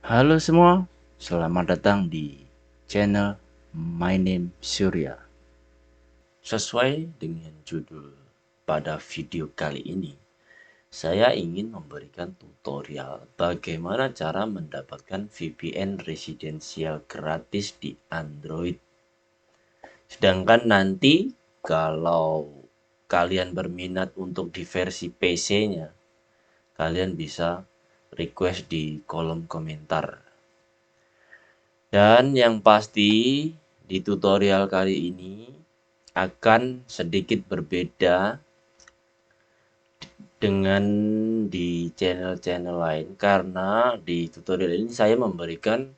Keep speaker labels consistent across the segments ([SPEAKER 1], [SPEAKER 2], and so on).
[SPEAKER 1] Halo semua, selamat datang di channel My Name Surya. Sesuai dengan judul pada video kali ini, saya ingin memberikan tutorial bagaimana cara mendapatkan VPN residensial gratis di Android. Sedangkan nanti kalau kalian berminat untuk di versi PC-nya, kalian bisa request di kolom komentar. Dan yang pasti di tutorial kali ini akan sedikit berbeda dengan di channel-channel lain, karena di tutorial ini saya memberikan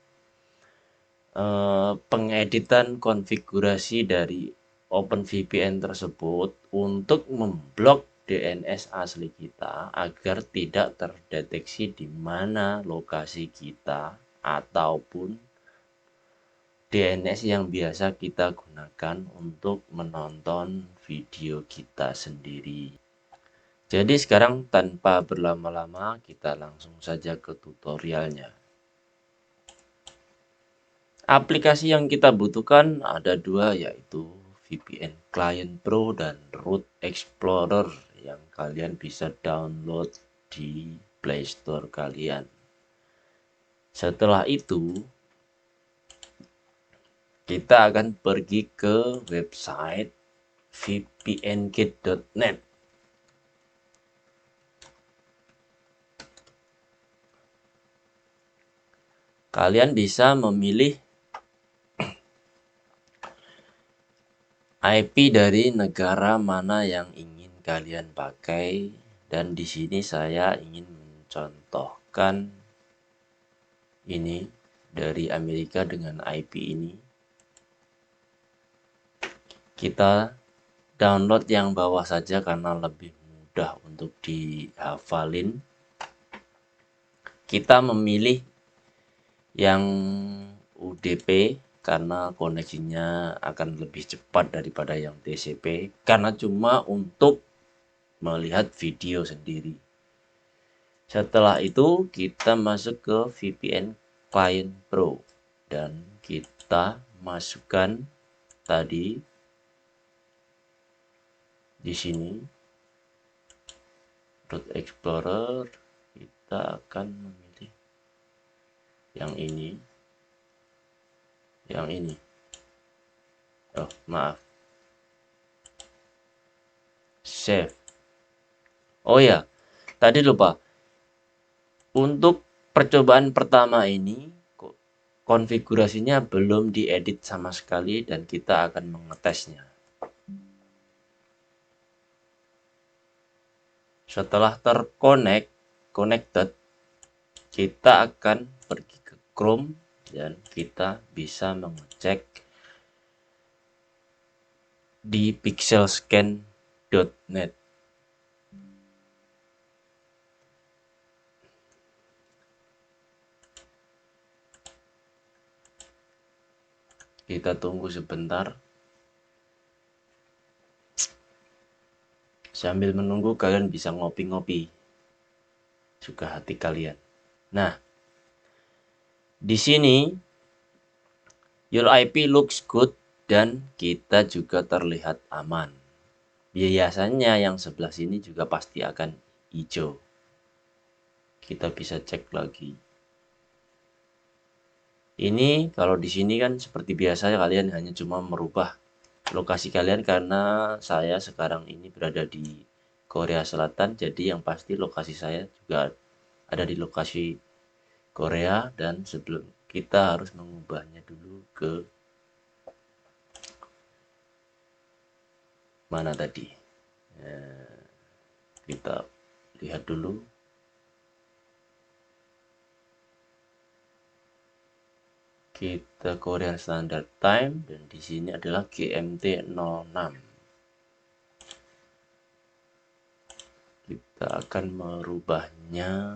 [SPEAKER 1] pengeditan konfigurasi dari OpenVPN tersebut untuk memblok DNS asli kita agar tidak terdeteksi di mana lokasi kita ataupun DNS yang biasa kita gunakan untuk menonton video kita sendiri. Jadi sekarang tanpa berlama-lama kita langsung saja ke tutorialnya. Aplikasi yang kita butuhkan ada dua, yaitu VPN Client Pro dan Root Explorer yang kalian bisa download di Play Store kalian. Setelah itu kita akan pergi ke website vpnkit.net. Kalian bisa memilih IP dari negara mana yang ingin kalian pakai, dan di sini saya ingin mencontohkan ini dari Amerika dengan IP ini. Kita download yang bawah saja karena lebih mudah untuk dihafalin. Kita memilih yang UDP karena koneksinya akan lebih cepat daripada yang TCP, karena cuma untuk melihat video sendiri. Setelah itu kita masuk ke VPN Client Pro dan kita masukkan tadi di sini Root Explorer. Kita akan memilih yang ini, oh maaf, save. Oh ya, tadi lupa, untuk percobaan pertama ini konfigurasinya belum diedit sama sekali dan kita akan mengetesnya. Setelah connected, kita akan pergi ke Chrome dan kita bisa mengecek di pixelscan.net. Kita tunggu sebentar. Sambil menunggu kalian bisa ngopi-ngopi, suka hati kalian. Nah, di sini your IP looks good dan kita juga terlihat aman. Biasanya yang sebelah sini juga pasti akan hijau. Kita bisa cek lagi. Ini kalau di sini kan seperti biasa kalian hanya cuma merubah lokasi kalian, karena saya sekarang ini berada di Korea Selatan, jadi yang pasti lokasi saya juga ada di lokasi Korea, dan sebelum kita harus mengubahnya dulu ke mana tadi. Kita lihat dulu. Kita Korean Standard Time dan di sini adalah GMT 06. Kita akan merubahnya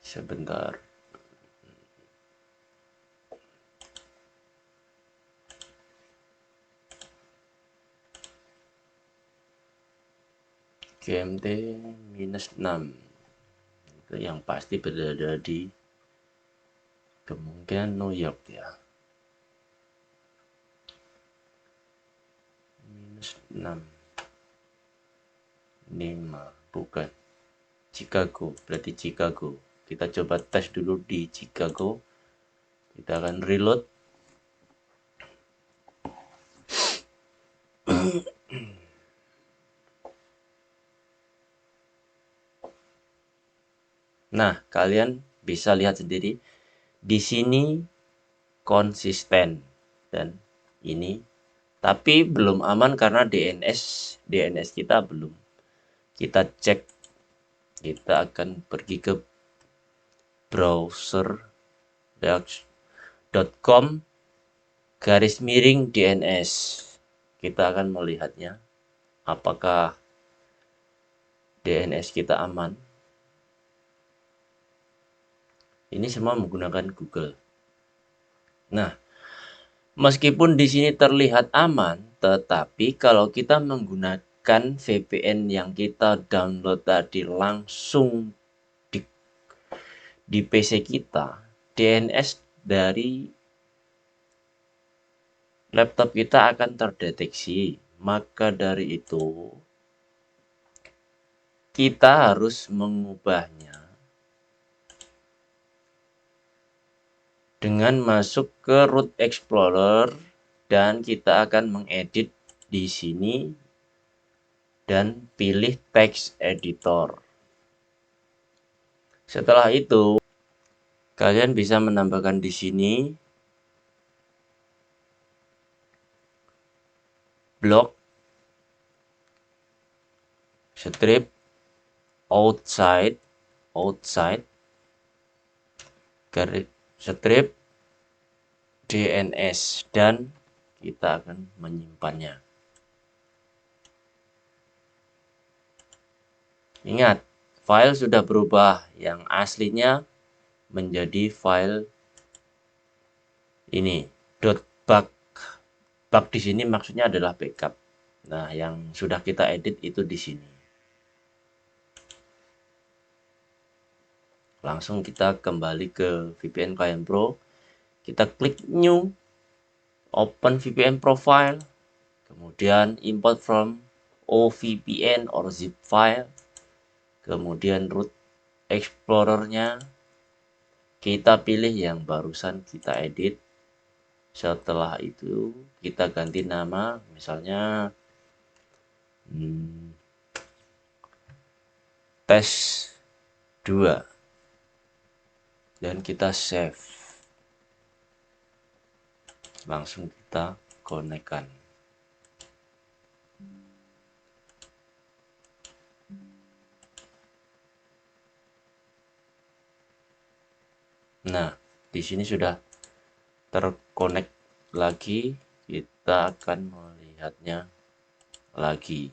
[SPEAKER 1] sebentar. GMT-6 itu yang pasti berada di kemungkinan New York ya. -6 5 bukan Chicago, berarti Chicago. Kita coba tes dulu di Chicago. Kita akan reload. Nah, kalian bisa lihat sendiri di sini konsisten dan ini, tapi belum aman karena DNS kita belum. Kita cek, kita akan pergi ke browser.com/DNS. Kita akan melihatnya apakah DNS kita aman. Ini semua menggunakan Google. Nah, meskipun di sini terlihat aman, tetapi kalau kita menggunakan VPN yang kita download tadi langsung di PC kita, DNS dari laptop kita akan terdeteksi. Maka dari itu, kita harus mengubahnya dengan masuk ke root explorer dan kita akan mengedit di sini dan pilih text editor. Setelah itu, kalian bisa menambahkan di sini blok strip outside garis strip DNS dan kita akan menyimpannya. Ingat, file sudah berubah, yang aslinya menjadi file ini .bug. Bug di sini maksudnya adalah backup. Nah, yang sudah kita edit itu di sini. Langsung kita kembali ke VPN Client Pro. Kita klik New, Open VPN Profile, kemudian Import from OVPN or zip file, kemudian root explorer-nya kita pilih yang barusan kita edit. Setelah itu kita ganti nama, misalnya tes 2 dan kita save. Langsung kita konekkan. Nah, di sini sudah terkonek lagi. Kita akan melihatnya lagi.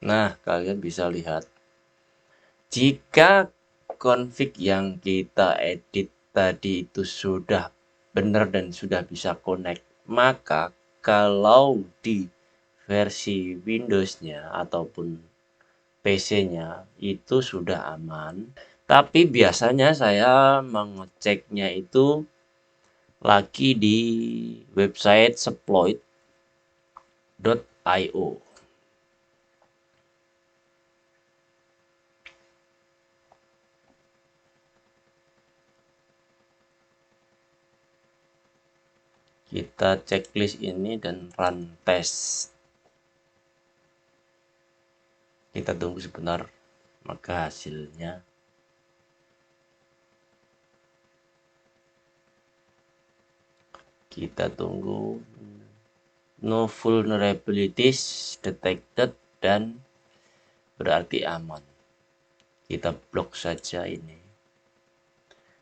[SPEAKER 1] Nah, kalian bisa lihat jika config yang kita edit tadi itu sudah benar dan sudah bisa connect, maka kalau di versi Windows-nya ataupun PC-nya itu sudah aman. Tapi biasanya saya mengeceknya itu lagi di website Sploit.io. Kita checklist ini dan run test. Kita tunggu sebentar, maka hasilnya kita tunggu. No vulnerabilities detected dan berarti aman. Kita blok saja ini.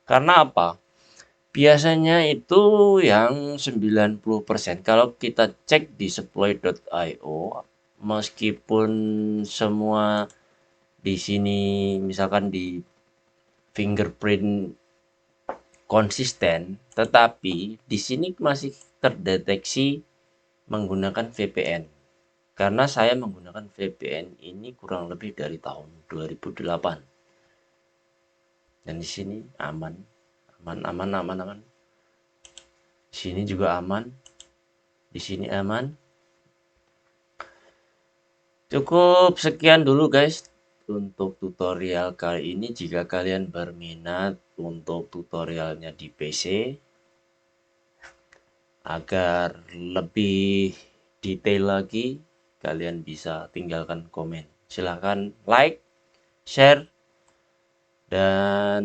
[SPEAKER 1] Karena apa? Biasanya itu yang 90%. Kalau kita cek di Seploy.io, meskipun semua di sini misalkan di fingerprint konsisten, tetapi di sini masih terdeteksi menggunakan VPN. Karena saya menggunakan VPN ini kurang lebih dari tahun 2008. Dan di sini aman. Di sini juga aman. Di sini aman. Cukup sekian dulu guys untuk tutorial kali ini. Jika kalian berminat untuk tutorialnya di PC agar lebih detail lagi, kalian bisa tinggalkan komen. Silahkan like, share, dan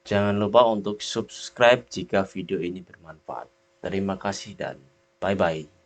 [SPEAKER 1] jangan lupa untuk subscribe jika video ini bermanfaat. Terima kasih dan bye-bye.